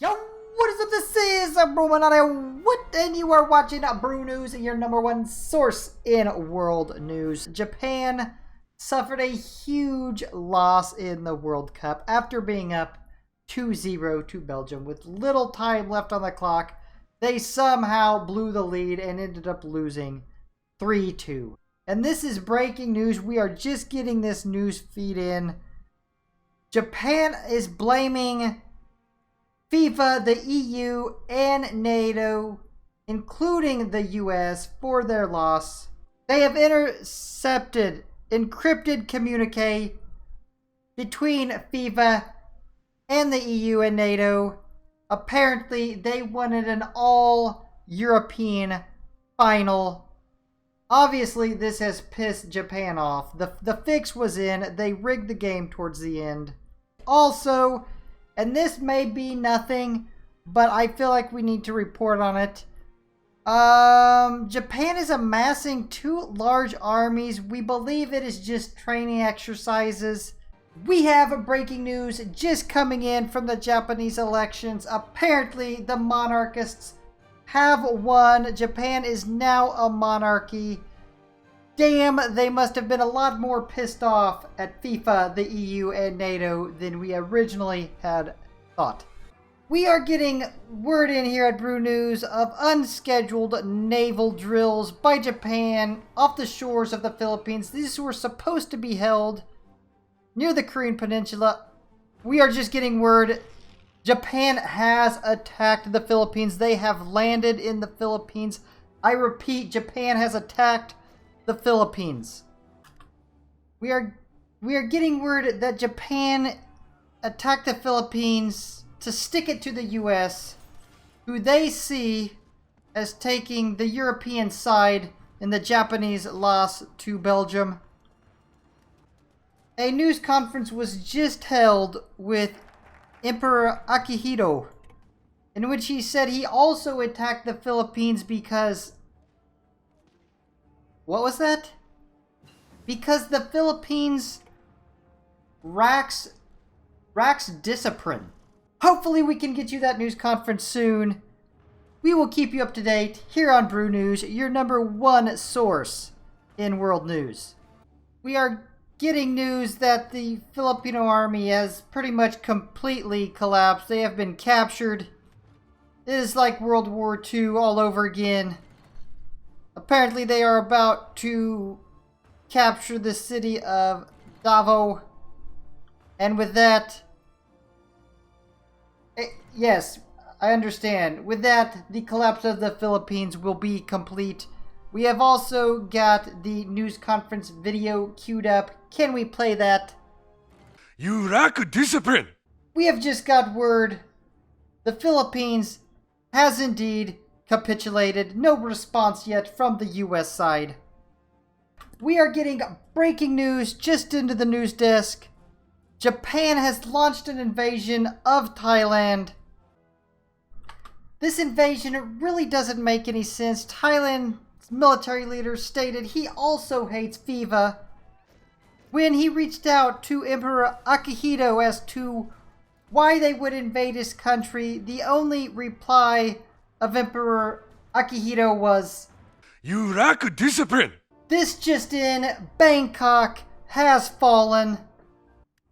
Yo, what is up? This is Bruchminati, and you are watching Brew News, your number one source in world news. Japan suffered a huge loss in the World Cup after being up 2-0 to Belgium with little time left on the clock. They somehow blew the lead and ended up losing 3-2. And this is breaking news. We are just getting this news feed in. Japan is blaming FIFA, the EU, and NATO, including the US, for their loss. They have intercepted encrypted communique between FIFA and the EU and NATO. Apparently, they wanted an all-European final. Obviously, this has pissed Japan off. The fix was in. They rigged the game towards the end. Also, and this may be nothing, but I feel like we need to report on it. Japan is amassing two large armies. We believe it is just training exercises. We have breaking news just coming in from the Japanese elections. Apparently, the monarchists have won. Japan is now a monarchy. Damn, they must have been a lot more pissed off at FIFA, the EU, and NATO than we originally had thought. We are getting word in here at Brew News of unscheduled naval drills by Japan off the shores of the Philippines. These were supposed to be held near the Korean Peninsula. We are just getting word Japan has attacked the Philippines. They have landed in the Philippines. I repeat, Japan has attacked the Philippines. We are getting word that Japan attacked the Philippines to stick it to the US, who they see as taking the European side in the Japanese loss to Belgium. A news conference was just held with Emperor Akihito, in which he said he also attacked the Philippines because... What was that? Because the Philippines racks Disaprin. Hopefully we can get you that news conference soon. We will keep you up to date here on Brew News, your number one source in world news. We are getting news that the Filipino army has pretty much completely collapsed. They have been captured. It is like World War II all over again. Apparently they are about to capture the city of Davao. And with that... yes, I understand. With that, the collapse of the Philippines will be complete. We have also got the news conference video queued up. Can we play that? You lack discipline! We have just got word. The Philippines has indeed capitulated. No response yet from the US side. We are getting breaking news just into the news desk. Japan has launched an invasion of Thailand. This invasion really doesn't make any sense. Thailand's military leader stated he also hates FIFA. When he reached out to Emperor Akihito as to why they would invade his country, the only reply of Emperor Akihito was, You lack discipline! This just in, Bangkok has fallen,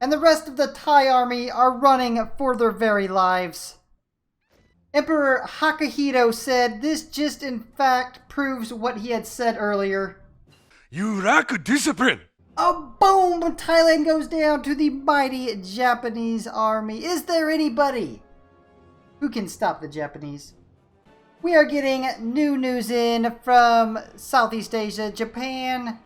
and the rest of the Thai army are running for their very lives. Emperor Akihito said this just in fact proves what he had said earlier. You lack discipline! A boom! Thailand goes down to the mighty Japanese army. Is there anybody who can stop the Japanese? We are getting new news in from Southeast Asia. Japan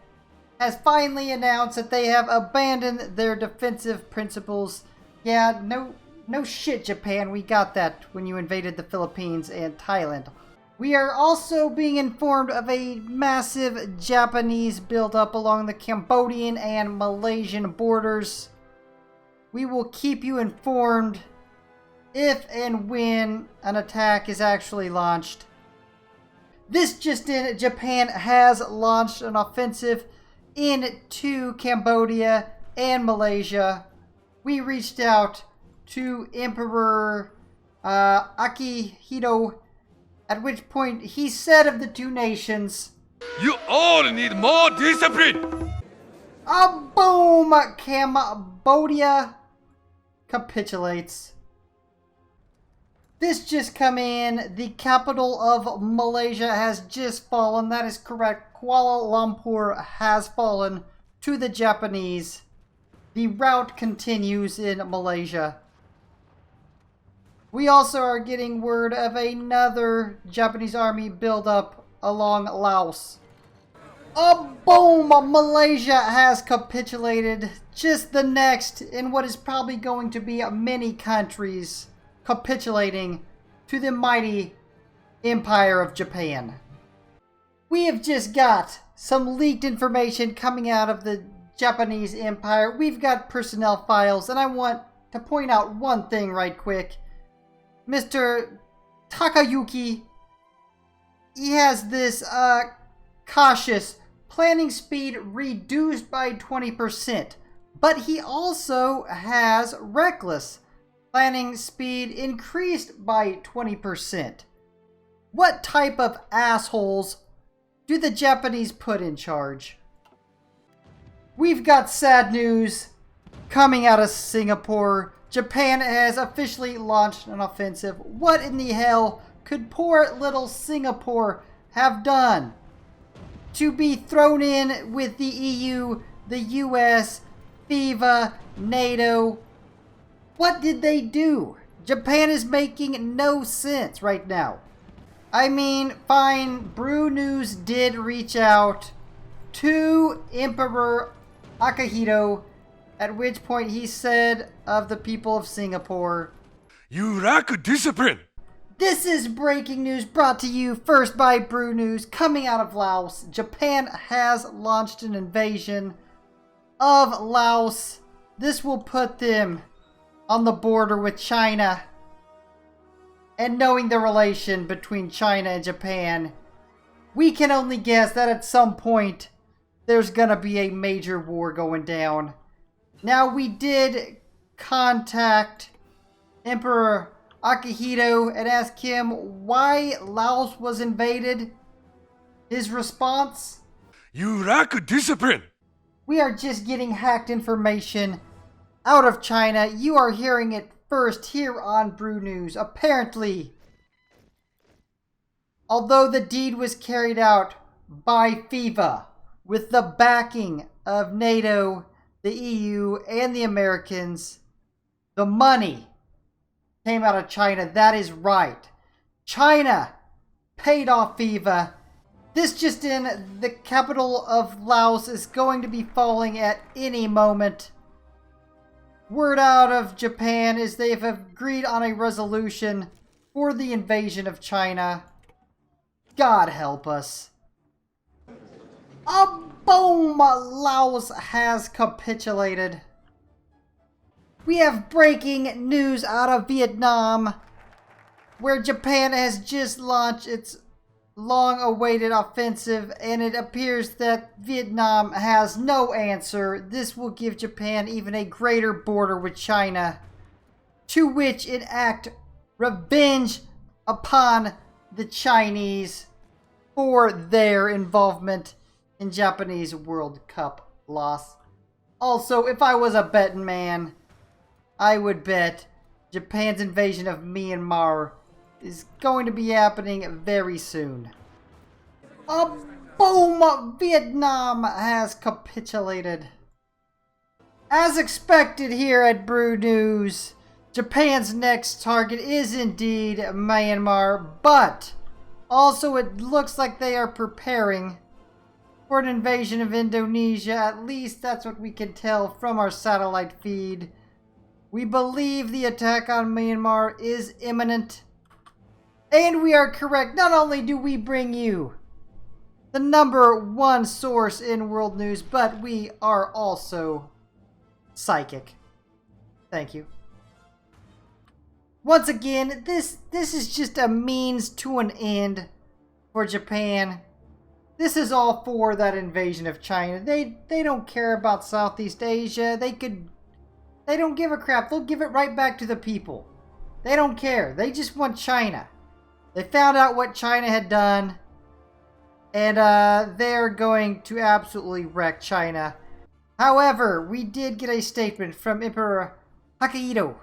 has finally announced that they have abandoned their defensive principles. Yeah, no shit, Japan. We got that when you invaded the Philippines and Thailand. We are also being informed of a massive Japanese buildup along the Cambodian and Malaysian borders. We will keep you informed if and when an attack is actually launched. This just in, Japan has launched an offensive into Cambodia and Malaysia. We reached out to Emperor Akihito, at which point he said of the two nations, You all need more discipline! boom! Cambodia capitulates. This just come in. The capital of Malaysia has just fallen. That is correct. Kuala Lumpur has fallen to the Japanese. The rout continues in Malaysia. We also are getting word of another Japanese army buildup along Laos. Boom! Malaysia has capitulated. Just the next in what is probably going to be many countries capitulating to the mighty Empire of Japan. We have just got some leaked information coming out of the Japanese Empire. We've got personnel files, and I want to point out one thing right quick. Mr. Takayuki, he has this cautious planning speed reduced by 20%, but he also has reckless planning speed increased by 20%. What type of assholes do the Japanese put in charge? We've got sad news coming out of Singapore. Japan has officially launched an offensive. What in the hell could poor little Singapore have done to be thrown in with the EU, the US, FIFA, NATO? What did they do? Japan is making no sense right now. I mean, fine, Brew News did reach out to Emperor Akihito, at which point he said of the people of Singapore, You lack discipline! This is breaking news brought to you first by Brew News. Coming out of Laos, Japan has launched an invasion of Laos. This will put them on the border with China. And knowing the relation between China and Japan, we can only guess that at some point there's gonna be a major war going down. Now, we did contact Emperor Akihito and ask him why Laos was invaded. His response? You lack discipline! We are just getting hacked information out of China. You are hearing it first here on Brew News. Apparently, although the deed was carried out by FIFA with the backing of NATO, the EU, and the Americans, the money came out of China. That is right. China paid off FIFA. This just in, the capital of Laos is going to be falling at any moment. Word out of Japan is they've agreed on a resolution for the invasion of China. God help us. Boom! Laos has capitulated. We have breaking news out of Vietnam, where Japan has just launched its long-awaited offensive, and it appears that Vietnam has no answer. This will give Japan even a greater border with China, to which enact revenge upon the Chinese for their involvement in Japanese World Cup loss. Also, if I was a betting man, I would bet Japan's invasion of Myanmar is going to be happening very soon. Boom! Vietnam has capitulated. As expected here at Brew News, Japan's next target is indeed Myanmar, but also it looks like they are preparing for an invasion of Indonesia. At least that's what we can tell from our satellite feed. We believe the attack on Myanmar is imminent. And we are correct. Not only do we bring you the #1 source in world news, but we are also psychic. Thank you. Once again, this is just a means to an end for Japan. This is all for that invasion of China. They don't care about Southeast Asia. They don't give a crap. They'll give it right back to the people. They don't care. They just want China. They found out what China had done. And they're going to absolutely wreck China. However, we did get a statement from Emperor Akihito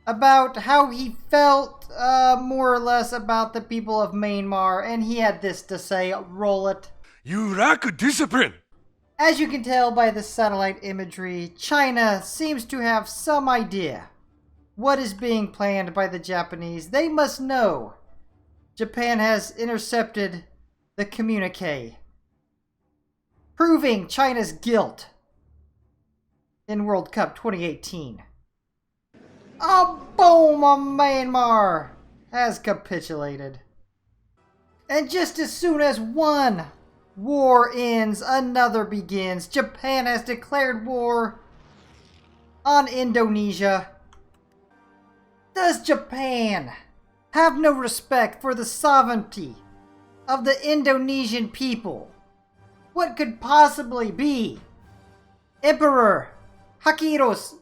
about how he felt more or less about the people of Myanmar. And he had this to say. Roll it. You lack discipline. As you can tell by the satellite imagery, China seems to have some idea what is being planned by the Japanese. They must know Japan has intercepted the communique, proving China's guilt in World Cup 2018. A boom! Myanmar has capitulated. And just as soon as one war ends, another begins. Japan has declared war on Indonesia. Does Japan have no respect for the sovereignty of the Indonesian people? What could possibly be Emperor Akihito's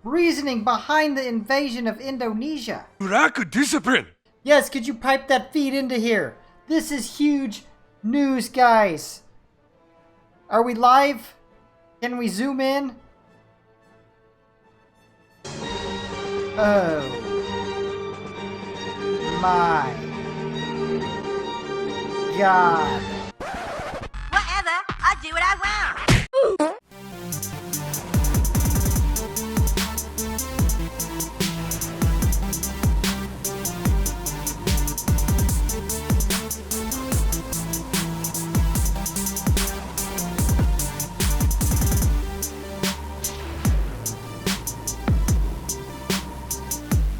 reasoning behind the invasion of Indonesia? You lack discipline. Yes, could you pipe that feed into here? This is huge news, guys. Are we live? Can we zoom in? Oh my God.